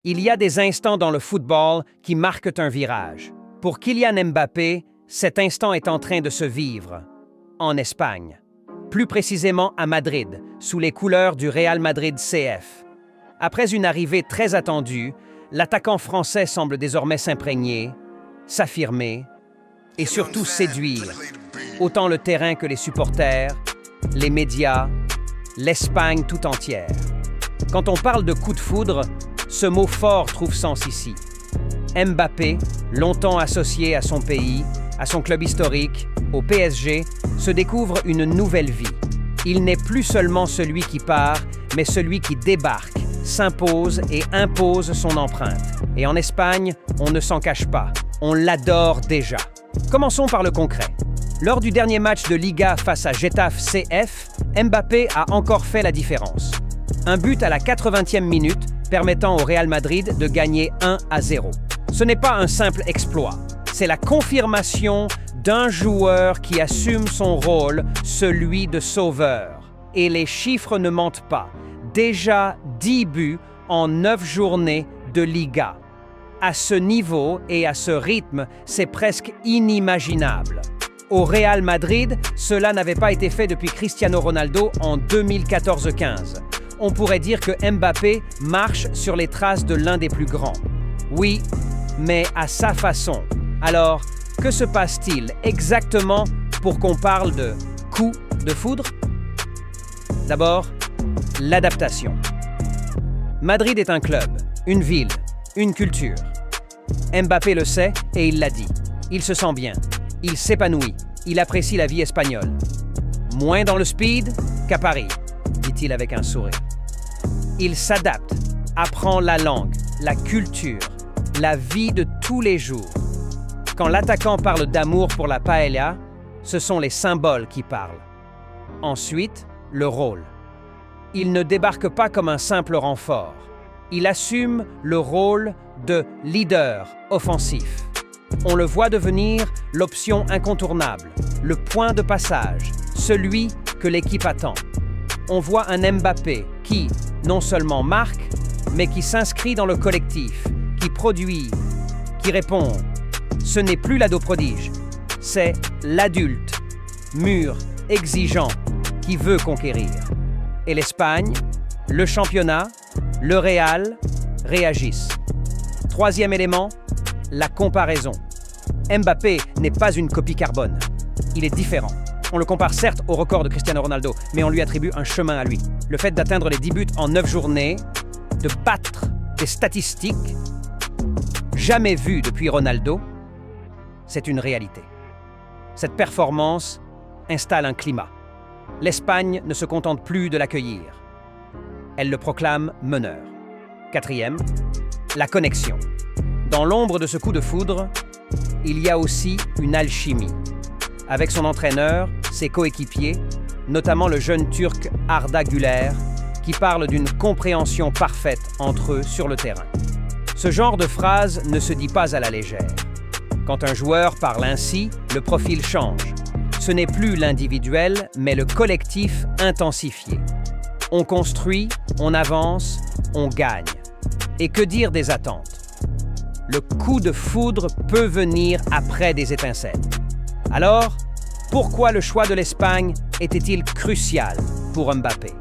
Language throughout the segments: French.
Il y a des instants dans le football qui marquent un virage. Pour Kylian Mbappé, cet instant est en train de se vivre en Espagne. Plus précisément à Madrid, sous les couleurs du Real Madrid CF. Après une arrivée très attendue, l'attaquant français semble désormais s'imprégner, s'affirmer et surtout séduire autant le terrain que les supporters, les médias, l'Espagne tout entière. Quand on parle de coup de foudre, ce mot fort trouve sens ici. Mbappé, longtemps associé à son pays, à son club historique, au PSG, se découvre une nouvelle vie. Il n'est plus seulement celui qui part, mais celui qui débarque, s'impose et impose son empreinte. Et en Espagne, on ne s'en cache pas. On l'adore déjà. Commençons par le concret. Lors du dernier match de Liga face à Getafe CF, Mbappé a encore fait la différence. Un but à la 80e minute permettant au Real Madrid de gagner 1-0. Ce n'est pas un simple exploit, c'est la confirmation d'un joueur qui assume son rôle, celui de sauveur. Et les chiffres ne mentent pas. Déjà 10 buts en 9 journées de Liga. À ce niveau et à ce rythme, c'est presque inimaginable. Au Real Madrid, cela n'avait pas été fait depuis Cristiano Ronaldo en 2014-15. On pourrait dire que Mbappé marche sur les traces de l'un des plus grands. Oui, mais à sa façon. Alors, que se passe-t-il exactement pour qu'on parle de coup de foudre? D'abord, l'adaptation. Madrid est un club, une ville, une culture. Mbappé le sait et il l'a dit. Il se sent bien, il s'épanouit, il apprécie la vie espagnole. Moins dans le speed qu'à Paris, dit-il avec un sourire. Il s'adapte, apprend la langue, la culture, la vie de tous les jours. Quand l'attaquant parle d'amour pour la paella, ce sont les symboles qui parlent. Ensuite, le rôle. Il ne débarque pas comme un simple renfort. Il assume le rôle de leader offensif. On le voit devenir l'option incontournable, le point de passage, celui que l'équipe attend. On voit un Mbappé qui, non seulement marque, mais qui s'inscrit dans le collectif, qui produit, qui répond. Ce n'est plus l'ado prodige, c'est l'adulte, mûr, exigeant, qui veut conquérir. Et l'Espagne, le championnat, le Real réagissent. Troisième élément, la comparaison. Mbappé n'est pas une copie carbone. Il est différent. On le compare certes au record de Cristiano Ronaldo, mais on lui attribue un chemin à lui. Le fait d'atteindre les 10 buts en 9 journées, de battre des statistiques jamais vues depuis Ronaldo, c'est une réalité. Cette performance installe un climat. L'Espagne ne se contente plus de l'accueillir. Elle le proclame meneur. Quatrième, la connexion. Dans l'ombre de ce coup de foudre, il y a aussi une alchimie. Avec son entraîneur, ses coéquipiers, notamment le jeune Turc Arda Güler, qui parle d'une compréhension parfaite entre eux sur le terrain. Ce genre de phrase ne se dit pas à la légère. Quand un joueur parle ainsi, le profil change. Ce n'est plus l'individuel, mais le collectif intensifié. On construit, on avance, on gagne. Et que dire des attentes? Le coup de foudre peut venir après des étincelles. Alors, pourquoi le choix de l'Espagne était-il crucial pour Mbappé?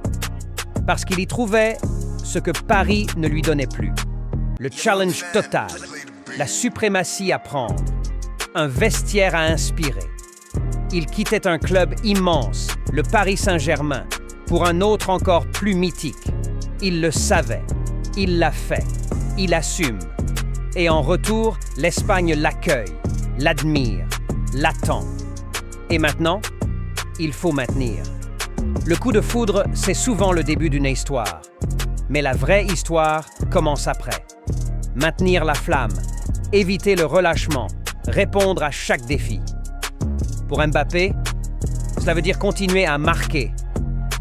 Parce qu'il y trouvait ce que Paris ne lui donnait plus. Le challenge total, la suprématie à prendre, un vestiaire à inspirer. Il quittait un club immense, le Paris Saint-Germain, pour un autre encore plus mythique. Il le savait, il l'a fait, il assume. Et en retour, l'Espagne l'accueille, l'admire, l'attend. Et maintenant, il faut maintenir. Le coup de foudre, c'est souvent le début d'une histoire. Mais la vraie histoire commence après. Maintenir la flamme, éviter le relâchement, répondre à chaque défi. Pour Mbappé, cela veut dire continuer à marquer,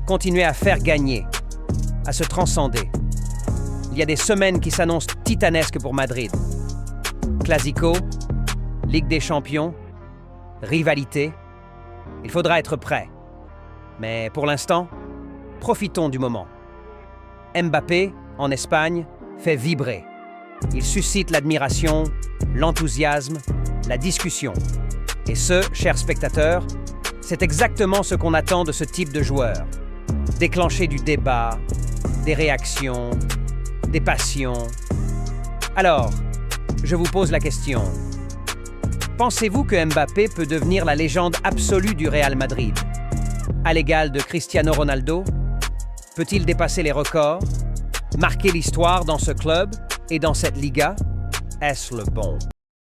continuer à faire gagner, à se transcender. Il y a des semaines qui s'annoncent titanesques pour Madrid. Classico, Ligue des Champions, rivalité. Il faudra être prêt. Mais pour l'instant, profitons du moment. Mbappé, en Espagne, fait vibrer, Il suscite l'admiration, l'enthousiasme, la discussion. Et ce, chers spectateurs, c'est exactement ce qu'on attend de ce type de joueur. Déclencher du débat, des réactions, des passions. Alors, je vous pose la question. Pensez-vous que Mbappé peut devenir la légende absolue du Real Madrid, à l'égal de Cristiano Ronaldo? Peut-il dépasser les records, marquer l'histoire dans ce club et dans cette Liga? Est-ce le bon?